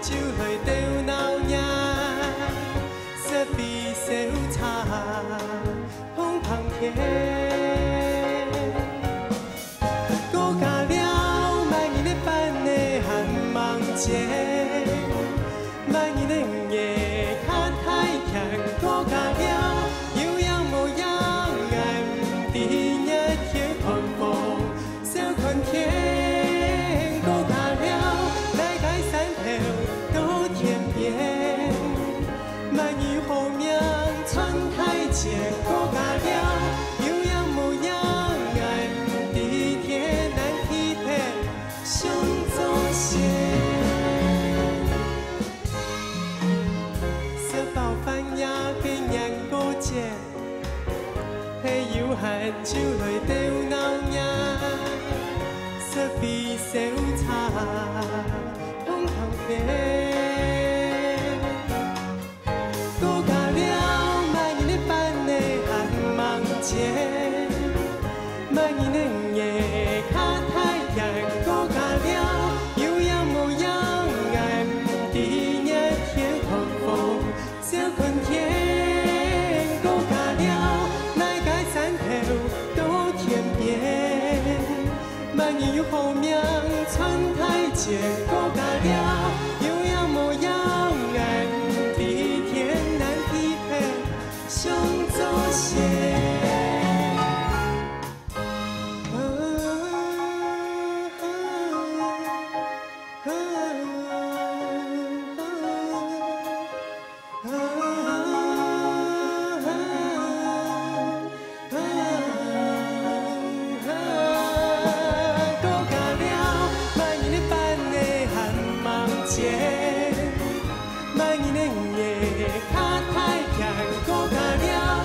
酒来着闹热，说比小茶风旁天。顾甲了，莫伊咧办的寒梦节，莫伊咧两个脚太强，顾甲了，有样无样，爱毋知影天空风，小看天，顾甲了，来解山头到天边，莫伊好命穿太前，顾甲了，有样无样，爱毋知天南地北，上祖先。小包饭也给人过节，嘿有限酒来着闹热，说比小茶风旁边。顾甲了，莫伊咧办的寒梦节，莫伊咧两个脚太强，顾甲了，有样无样，爱毋知影天空风，小看天，顾甲了，来解山头到天边，莫伊好命穿太前，顾甲了，有样无样，爱毋知天南地北，上祖先。莫伊咧两个脚太强，顾甲了。